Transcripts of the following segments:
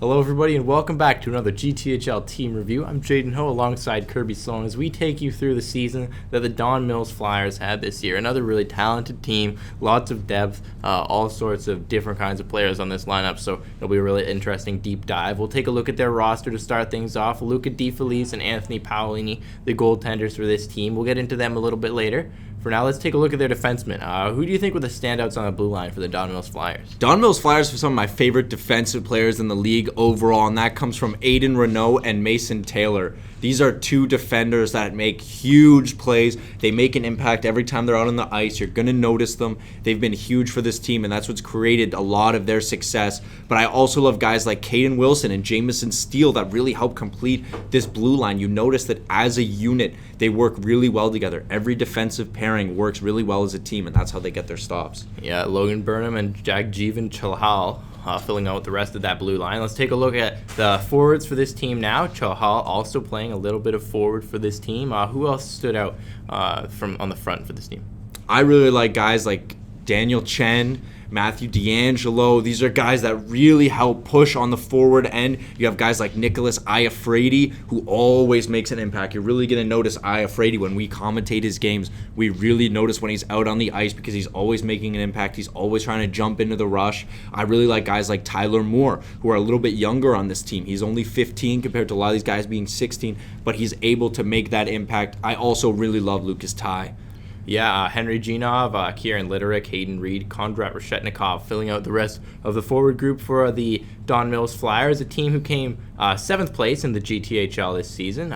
Hello, everybody, and welcome back to another GTHL team review. I'm Jaden alongside Kirby Sloan as we take you through the season that the Don Mills Flyers had this year. Another really talented team, lots of depth, all sorts of different kinds of players on this lineup, so it'll be a really interesting deep dive. We'll take a look at their roster to start things off. Luca DeFelice and Anthony Paolini, the goaltenders for this team. We'll get into them a little bit later. For now, let's take a look at their defensemen. Who do you think were the standouts on the blue line for the Don Mills Flyers? Don Mills Flyers are some of my favorite defensive players in the league overall, and that comes from Aiden Renault and Mason Taylor. These are two defenders that make huge plays. They make an impact every time they're out on the ice. You're going to notice them. They've been huge for this team, and that's what's created a lot of their success. But I also love guys like Caden Wilson and Jamison Steele that really help complete this blue line. You notice that as a unit, they work really well together. Every defensive pairing works really well as a team, and that's how they get their stops. Yeah, Logan Burnham and Jagjeevan Chalhal filling out the rest of that blue line. Let's take a look at the forwards for this team now. Chalhal also playing a little bit of forward for this team. Who else stood out from on the front for this team? I really like guys like Daniel Chen, Matthew D'Angelo. These are guys that really help push on the forward end. You have guys like Nikolas who always makes an impact. You're really going to notice when we commentate his games. We really notice when he's out on the ice because he's always making an impact. He's always trying to jump into the rush. I really like guys like Tyler Moore, who are a little bit younger on this team. He's only 15 compared to a lot of these guys being 16, but he's able to make that impact. I also really love Lucas Ty. Yeah, Henry Genov, Kieran Litterick, Hayden Reed, Kondrat Reshetnikov filling out the rest of the forward group for the Don Mills Flyers, a team who came 7th place in the GTHL this season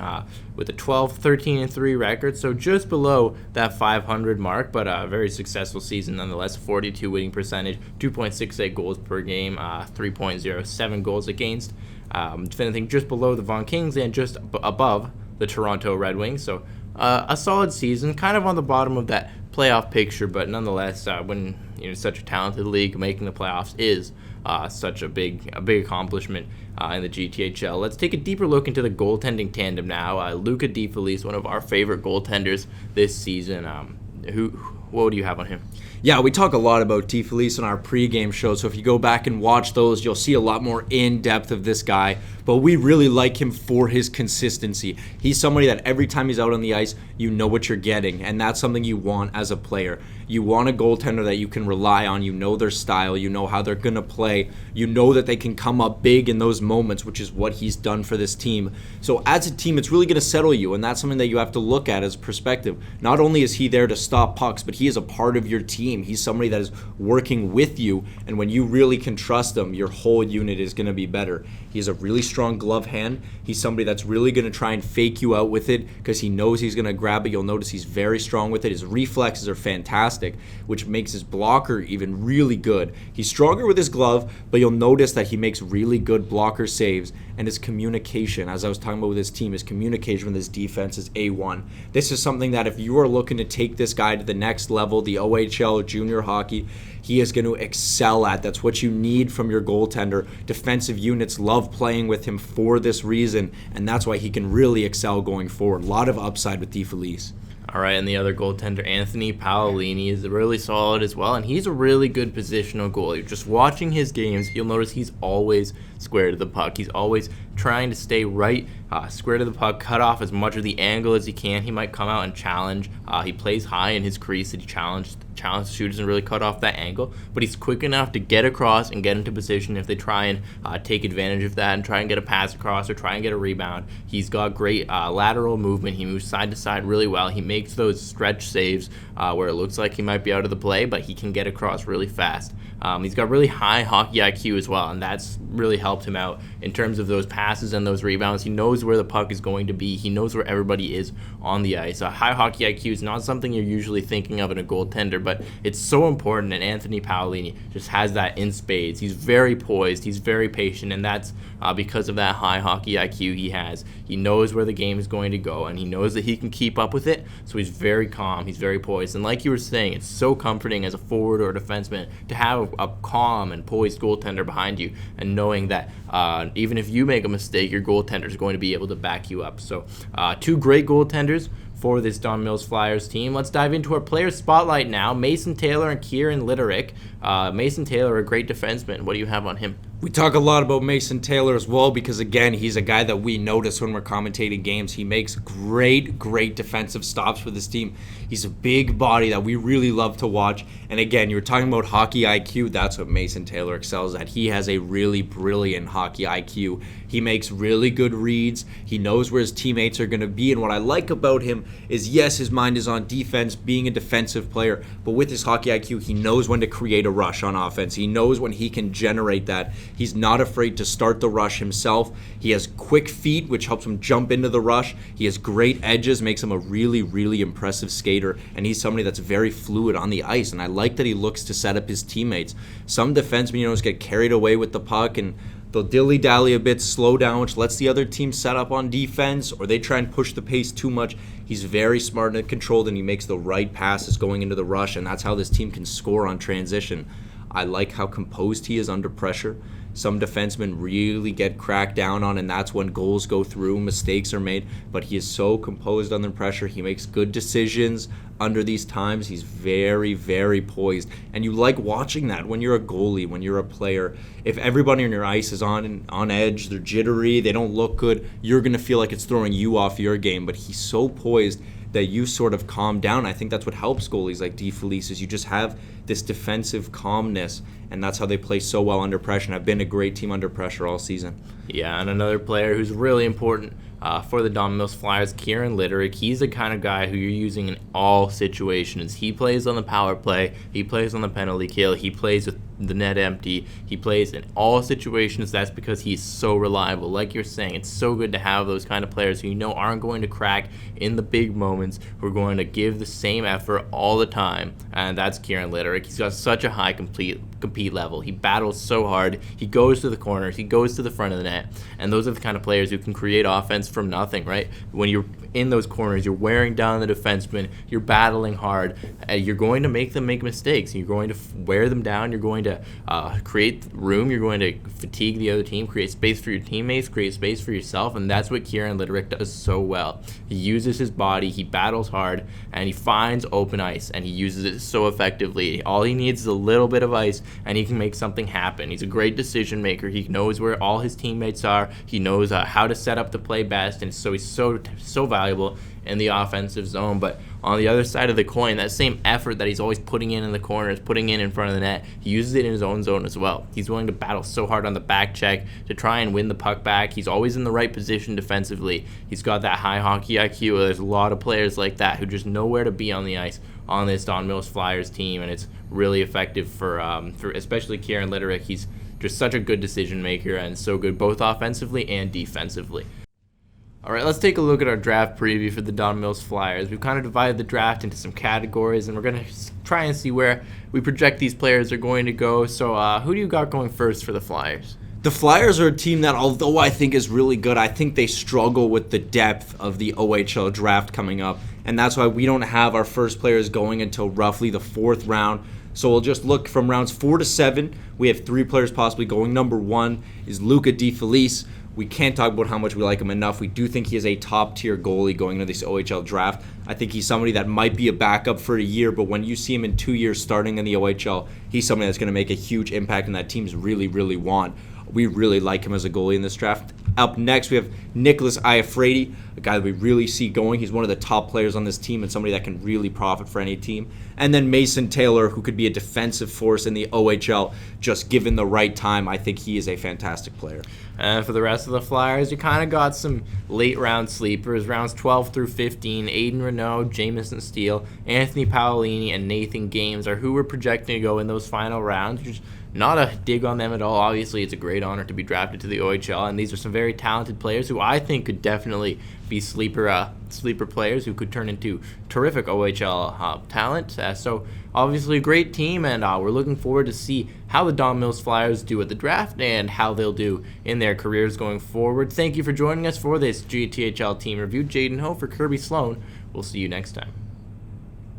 with a 12-13-3 record, so just below that 500 mark, but a very successful season nonetheless. 42 winning percentage, 2.68 goals per game, 3.07 goals against, finishing just below the Vaughan Kings and just above the Toronto Red Wings, so a solid season, kind of on the bottom of that playoff picture, but nonetheless, when such a talented league, making the playoffs is such a big accomplishment in the GTHL. Let's take a deeper look into the goaltending tandem now. Luca DeFelice, one of our favorite goaltenders this season. What do you have on him? Yeah, we talk a lot about DeFelice on our pregame show, so if you go back and watch those, you'll see a lot more in-depth of this guy, but we really like him for his consistency. He's somebody that every time he's out on the ice, you know what you're getting, and that's something you want as a player. You want a goaltender that you can rely on. You know their style. You know how they're going to play. You know that they can come up big in those moments, which is what he's done for this team. So as a team, it's really going to settle you, and that's something that you have to look at as a perspective. Not only is he there to stop pucks, but he is a part of your team. He's somebody that is working with you, and when you really can trust him, your whole unit is going to be better. He has a really strong glove hand. He's somebody that's really going to try and fake you out with it because he knows he's going to grab it. You'll notice he's very strong with it. His reflexes are fantastic, which makes his blocker even really good. He's stronger with his glove, but you'll notice that he makes really good blocker saves, and his communication, as I was talking about with his team, his communication with his defense is A1. This is something that if you are looking to take this guy to the next level, the OHL, junior hockey, he is going to excel at. That's what you need from your goaltender. Defensive units love playing with him for this reason, and that's why he can really excel going forward. A lot of upside with DeFelice. All right, and the other goaltender, Anthony Paolini, is really solid as well, and he's a really good positional goalie. Just watching his games, you'll notice he's always square to the puck. He's always trying to stay right square to the puck, cut off as much of the angle as he can. He might come out and challenge. He plays high in his crease, and he challenge shooters and really cut off that angle, but he's quick enough to get across and get into position if they try and take advantage of that and try and get a pass across or try and get a rebound. He's got great lateral movement. He moves side to side really well. He makes those stretch saves where it looks like he might be out of the play, but he can get across really fast. He's got really high hockey IQ as well, and that's really helped him out in terms of those passes and those rebounds. He knows where the puck is going to be. He knows where everybody is on the ice. High hockey IQ is not something you're usually thinking of in a goaltender, but it's so important, and Anthony Paolini just has that in spades. He's very poised. He's very patient, and that's because of that high hockey IQ he has. He knows where the game is going to go, and he knows that he can keep up with it, so he's very calm. He's very poised, and like you were saying, it's so comforting as a forward or a defenseman to have a calm and poised goaltender behind you, and knowing that even if you make a mistake, your goaltender is going to be able to back you up. So two great goaltenders for this Don Mills Flyers team. Let's dive into our player spotlight now. Mason Taylor and Kieran Litterick. Mason Taylor, a great defenseman. What do you have on him? We talk a lot about Mason Taylor as well because, again, he's a guy that we notice when we're commentating games. He makes great defensive stops for this team. He's a big body that we really love to watch. And, again, you were talking about hockey IQ. That's what Mason Taylor excels at. He has a really brilliant hockey IQ. He makes really good reads. He knows where his teammates are going to be. And what I like about him is, yes, his mind is on defense, being a defensive player. But with his hockey IQ, he knows when to create a rush on offense. He knows when he can generate that. He's not afraid to start the rush himself. He has quick feet, which helps him jump into the rush. He has great edges, makes him a really impressive skater. And he's somebody that's very fluid on the ice. And I like that he looks to set up his teammates. Some defensemen, just get carried away with the puck and they'll dilly-dally a bit, slow down, which lets the other team set up on defense, or they try and push the pace too much. He's very smart and controlled, and he makes the right passes going into the rush, and that's how this team can score on transition. I like how composed he is under pressure. Some defensemen really get cracked down on, and that's when goals go through, mistakes are made. But he is so composed under pressure. He makes good decisions under these times. He's very poised. And you like watching that when you're a goalie, when you're a player. If everybody on your ice is on edge, they're jittery, they don't look good, you're going to feel like it's throwing you off your game. But he's so poised that you sort of calm down. I think that's what helps goalies like DeFelice is you just have this defensive calmness, and that's how they play so well under pressure, and have been a great team under pressure all season. Yeah, and another player who's really important for the Don Mills Flyers, Kieran Litterick. He's the kind of guy who you're using in all situations. He plays on the power play. He plays on the penalty kill. He plays with the net empty. He plays in all situations. That's because he's so reliable. Like you're saying, it's so good to have those kind of players who aren't going to crack in the big moments, who are going to give the same effort all the time. And that's Kieran Litterick. He's got such a high compete level. He battles so hard. He goes to the corners. He goes to the front of the net. And those are the kind of players who can create offense from nothing, right? When you're in those corners, you're wearing down the defenseman, you're battling hard, you're going to make them make mistakes. You're going to wear them down. You're going to create room. You're going to fatigue the other team, create space for your teammates, create space for yourself, and that's what Kieran Litterick does so well. He uses his body, he battles hard, and he finds open ice, and he uses it so effectively. All he needs is a little bit of ice, and he can make something happen. He's a great decision maker. He knows where all his teammates are. He knows how to set up the play best, and so he's so valuable in the offensive zone. But on the other side of the coin, that same effort that he's always putting in the corners, putting in front of the net, he uses it in his own zone as well. He's willing to battle so hard on the back check to try and win the puck back. He's always in the right position defensively. He's got that high hockey IQ. There's a lot of players like that who just know where to be on the ice on this Don Mills Flyers team, and it's really effective for especially Kieran Litterick. He's just such a good decision maker and so good both offensively and defensively. All right, let's take a look at our draft preview for the Don Mills Flyers. We've kind of divided the draft into some categories, and we're going to try and see where we project these players are going to go. So who do you got going first for the Flyers? The Flyers are a team that, although I think is really good, I think they struggle with the depth of the OHL draft coming up, and that's why we don't have our first players going until roughly the 4th round. So we'll just look from rounds 4 to 7. We have 3 players possibly going. Number 1 is Luca DeFelice. We can't talk about how much we like him enough. We do think he is a top-tier goalie going into this OHL draft. I think he's somebody that might be a backup for a year, but when you see him in 2 years starting in the OHL, he's somebody that's going to make a huge impact and that teams really want. We really like him as a goalie in this draft. Up next, we have Nikolas, a guy that we really see going. He's one of the top players on this team and somebody that can really profit for any team. And then Mason Taylor, who could be a defensive force in the OHL, just given the right time. I think he is a fantastic player. And for the rest of the Flyers, you kind of got some late-round sleepers, rounds 12 through 15. Aiden Renault, Jamison Steele, Anthony Paolini, and Nathan Gaymes are who we're projecting to go in those final rounds. Just not a dig on them at all. Obviously, it's a great honor to be drafted to the OHL, and these are some very talented players who I think could definitely be sleeper players who could turn into terrific OHL talent. So obviously a great team, and we're looking forward to see how the Don Mills Flyers do at the draft and how they'll do in their careers going forward. Thank you for joining us for this GTHL team review. Jaden Ho for Kirby Sloan. We'll see you next time.